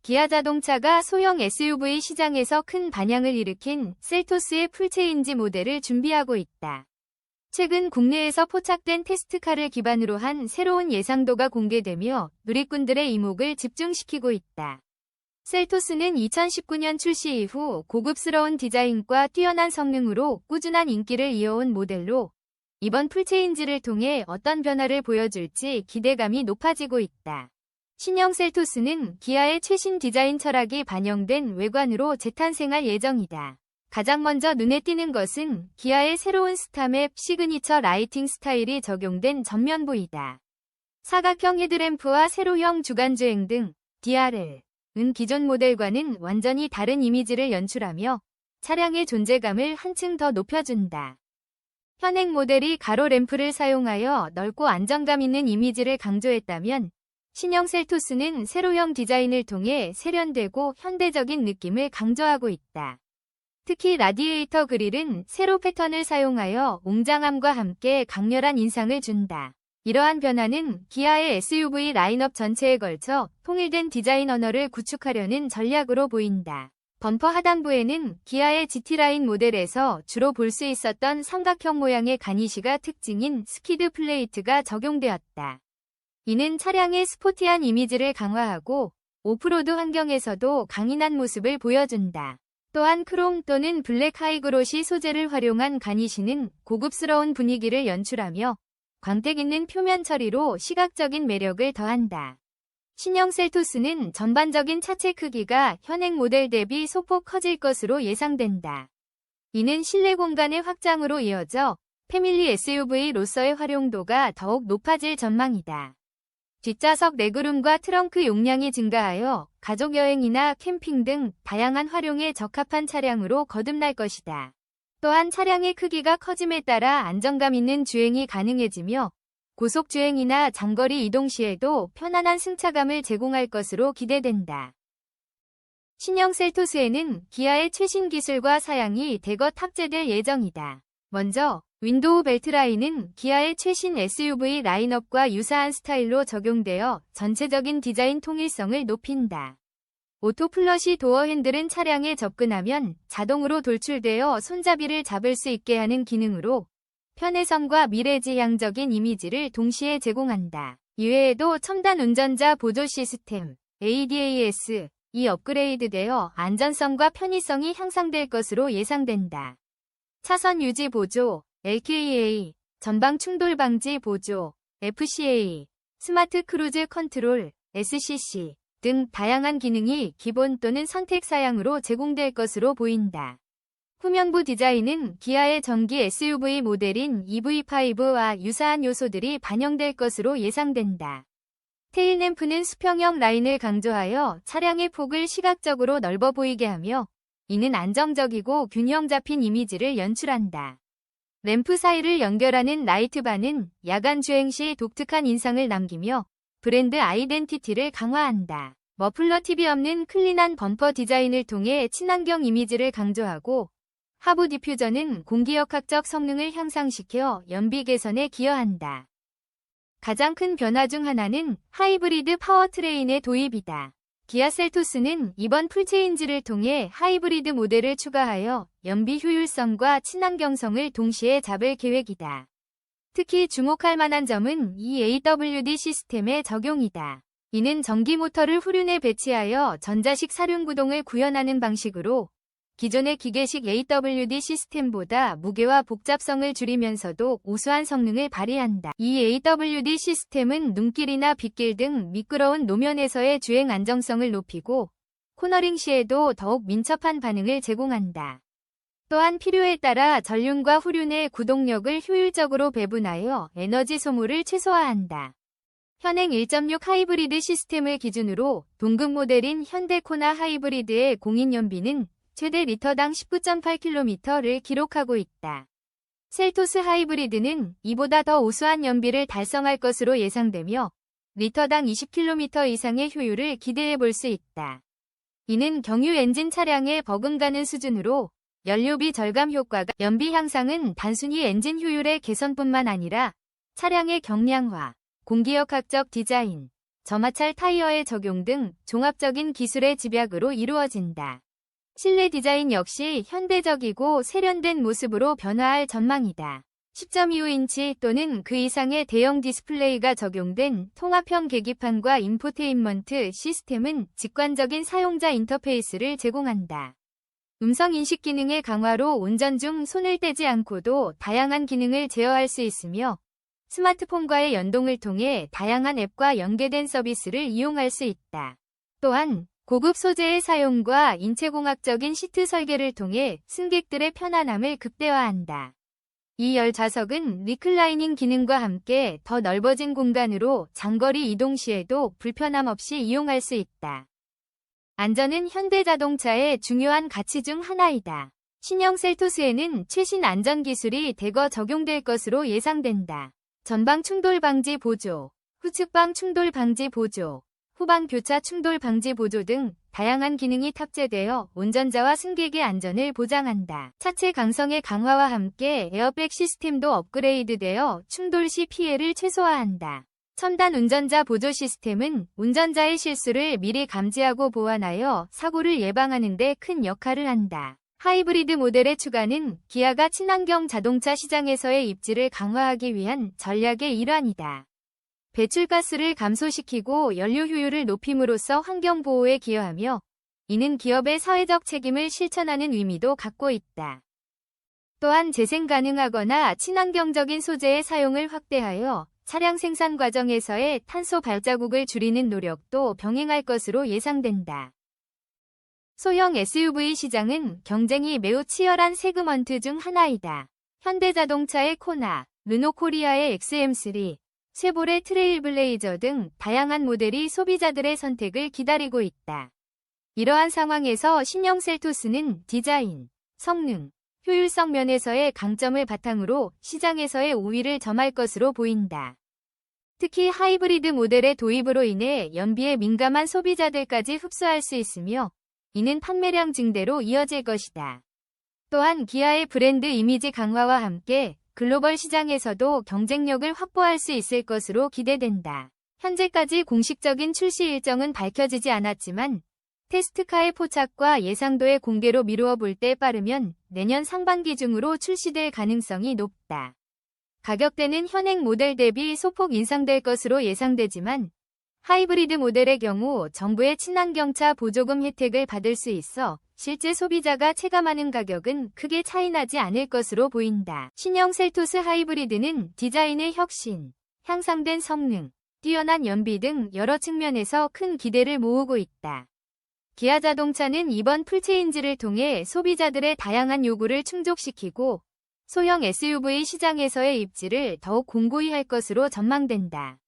기아 자동차가 소형 SUV 시장에서 큰 반향을 일으킨 셀토스의 풀체인지 모델을 준비하고 있다. 최근 국내에서 포착된 테스트카를 기반으로 한 새로운 예상도가 공개되며 누리꾼들의 이목을 집중시키고 있다. 셀토스는 2019년 출시 이후 고급스러운 디자인과 뛰어난 성능으로 꾸준한 인기를 이어온 모델로 이번 풀체인지를 통해 어떤 변화를 보여줄지 기대감이 높아지고 있다. 신형 셀토스는 기아의 최신 디자인 철학이 반영된 외관으로 재탄생할 예정이다. 가장 먼저 눈에 띄는 것은 기아의 새로운 스타맵 시그니처 라이팅 스타일이 적용된 전면부이다. 사각형 헤드램프와 세로형 주간주행 등 DRL은 기존 모델과는 완전히 다른 이미지를 연출하며 차량의 존재감을 한층 더 높여준다. 현행 모델이 가로 램프를 사용하여 넓고 안정감 있는 이미지를 강조했다면 신형 셀토스는 세로형 디자인을 통해 세련되고 현대적인 느낌을 강조하고 있다. 특히 라디에이터 그릴은 세로 패턴을 사용하여 웅장함과 함께 강렬한 인상을 준다. 이러한 변화는 기아의 SUV 라인업 전체에 걸쳐 통일된 디자인 언어를 구축하려는 전략으로 보인다. 범퍼 하단부에는 기아의 GT라인 모델에서 주로 볼 수 있었던 삼각형 모양의 가니쉬가 특징인 스키드 플레이트가 적용되었다. 이는 차량의 스포티한 이미지를 강화하고 오프로드 환경에서도 강인한 모습을 보여준다. 또한 크롬 또는 블랙 하이그로시 소재를 활용한 가니쉬는 고급스러운 분위기를 연출하며 광택 있는 표면 처리로 시각적인 매력을 더한다. 신형 셀토스는 전반적인 차체 크기가 현행 모델 대비 소폭 커질 것으로 예상된다. 이는 실내 공간의 확장으로 이어져 패밀리 SUV로서의 활용도가 더욱 높아질 전망이다. 뒷좌석 레그룸과 트렁크 용량이 증가하여 가족 여행이나 캠핑 등 다양한 활용에 적합한 차량으로 거듭날 것이다. 또한 차량의 크기가 커짐에 따라 안정감 있는 주행이 가능해지며 고속주행이나 장거리 이동 시에도 편안한 승차감을 제공할 것으로 기대된다. 신형 셀토스에는 기아의 최신 기술과 사양이 대거 탑재될 예정이다. 먼저 윈도우 벨트라인은 기아의 최신 SUV 라인업과 유사한 스타일로 적용되어 전체적인 디자인 통일성을 높인다. 오토 플러시 도어 핸들은 차량에 접근하면 자동으로 돌출되어 손잡이를 잡을 수 있게 하는 기능으로 편의성과 미래지향적인 이미지를 동시에 제공한다. 이외에도 첨단 운전자 보조 시스템 ADAS이 업그레이드되어 안전성과 편의성이 향상될 것으로 예상된다. 차선 유지 보조 LKA, 전방 충돌 방지 보조, FCA, 스마트 크루즈 컨트롤, SCC 등 다양한 기능이 기본 또는 선택 사양으로 제공될 것으로 보인다. 후면부 디자인은 기아의 전기 SUV 모델인 EV5와 유사한 요소들이 반영될 것으로 예상된다. 테일램프는 수평형 라인을 강조하여 차량의 폭을 시각적으로 넓어 보이게 하며 이는 안정적이고 균형 잡힌 이미지를 연출한다. 램프 사이를 연결하는 라이트바는 야간 주행 시 독특한 인상을 남기며 브랜드 아이덴티티를 강화한다. 머플러 팁이 없는 클린한 범퍼 디자인을 통해 친환경 이미지를 강조하고 하부 디퓨저는 공기역학적 성능을 향상시켜 연비 개선에 기여한다. 가장 큰 변화 중 하나는 하이브리드 파워트레인의 도입이다. 기아 셀토스는 이번 풀체인지를 통해 하이브리드 모델을 추가하여 연비 효율성과 친환경성을 동시에 잡을 계획이다. 특히 주목할 만한 점은 이 AWD 시스템의 적용이다. 이는 전기 모터를 후륜에 배치하여 전자식 사륜 구동을 구현하는 방식으로 기존의 기계식 AWD 시스템보다 무게와 복잡성을 줄이면서도 우수한 성능을 발휘한다. 이 AWD 시스템은 눈길이나 빗길 등 미끄러운 노면에서의 주행 안정성을 높이고 코너링 시에도 더욱 민첩한 반응을 제공한다. 또한 필요에 따라 전륜과 후륜의 구동력을 효율적으로 배분하여 에너지 소모를 최소화한다. 현행 1.6 하이브리드 시스템을 기준으로 동급 모델인 현대 코나 하이브리드의 공인 연비는 최대 리터당 19.8km를 기록하고 있다. 셀토스 하이브리드는 이보다 더 우수한 연비를 달성할 것으로 예상되며 리터당 20km 이상의 효율을 기대해 볼 수 있다. 이는 경유 엔진 차량에 버금가는 수준으로 연료비 절감 효과가 연비 향상은 단순히 엔진 효율의 개선뿐만 아니라 차량의 경량화, 공기역학적 디자인, 점화찰 타이어의 적용 등 종합적인 기술의 집약으로 이루어진다. 실내 디자인 역시 현대적이고 세련된 모습으로 변화할 전망이다. 10.25인치 또는 그 이상의 대형 디스플레이가 적용된 통합형 계기판과 인포테인먼트 시스템은 직관적인 사용자 인터페이스를 제공한다. 음성 인식 기능의 강화로 운전 중 손을 떼지 않고도 다양한 기능을 제어할 수 있으며 스마트폰과의 연동을 통해 다양한 앱과 연계된 서비스를 이용할 수 있다. 또한 고급 소재의 사용과 인체공학적인 시트 설계를 통해 승객들의 편안함을 극대화한다. 2열 좌석은 리클라이닝 기능과 함께 더 넓어진 공간으로 장거리 이동 시에도 불편함 없이 이용할 수 있다. 안전은 현대자동차의 중요한 가치 중 하나이다. 신형 셀토스에는 최신 안전기술이 대거 적용될 것으로 예상된다. 전방 충돌 방지 보조, 후측방 충돌 방지 보조, 후방 교차 충돌 방지 보조 등 다양한 기능이 탑재되어 운전자와 승객의 안전을 보장한다. 차체 강성의 강화와 함께 에어백 시스템도 업그레이드되어 충돌 시 피해를 최소화한다. 첨단 운전자 보조 시스템은 운전자의 실수를 미리 감지하고 보완하여 사고를 예방하는 데 큰 역할을 한다. 하이브리드 모델의 추가는 기아가 친환경 자동차 시장에서의 입지를 강화하기 위한 전략의 일환이다. 배출가스를 감소시키고 연료 효율을 높임으로써 환경보호에 기여하며 이는 기업의 사회적 책임을 실천하는 의미도 갖고 있다. 또한 재생 가능하거나 친환경적인 소재의 사용을 확대하여 차량 생산 과정에서의 탄소 발자국을 줄이는 노력도 병행할 것으로 예상된다. 소형 SUV 시장은 경쟁이 매우 치열한 세그먼트 중 하나이다. 현대자동차의 코나, 르노코리아의 XM3, 쉐보레 트레일블레이저 등 다양한 모델이 소비자들의 선택을 기다리고 있다. 이러한 상황에서 신형 셀토스는 디자인, 성능, 효율성 면에서의 강점을 바탕으로 시장에서의 우위를 점할 것으로 보인다. 특히 하이브리드 모델의 도입으로 인해 연비에 민감한 소비자들까지 흡수할 수 있으며 이는 판매량 증대로 이어질 것이다. 또한 기아의 브랜드 이미지 강화와 함께 글로벌 시장에서도 경쟁력을 확보할 수 있을 것으로 기대된다. 현재까지 공식적인 출시 일정은 밝혀지지 않았지만 테스트카의 포착과 예상도의 공개로 미루어 볼 때 빠르면 내년 상반기 중으로 출시될 가능성이 높다. 가격대는 현행 모델 대비 소폭 인상될 것으로 예상되지만 하이브리드 모델의 경우 정부의 친환경차 보조금 혜택을 받을 수 있어 실제 소비자가 체감하는 가격은 크게 차이나지 않을 것으로 보인다. 신형 셀토스 하이브리드는 디자인의 혁신, 향상된 성능, 뛰어난 연비 등 여러 측면에서 큰 기대를 모으고 있다. 기아 자동차는 이번 풀체인지를 통해 소비자들의 다양한 요구를 충족시키고 소형 SUV 시장에서의 입지를 더욱 공고히 할 것으로 전망된다.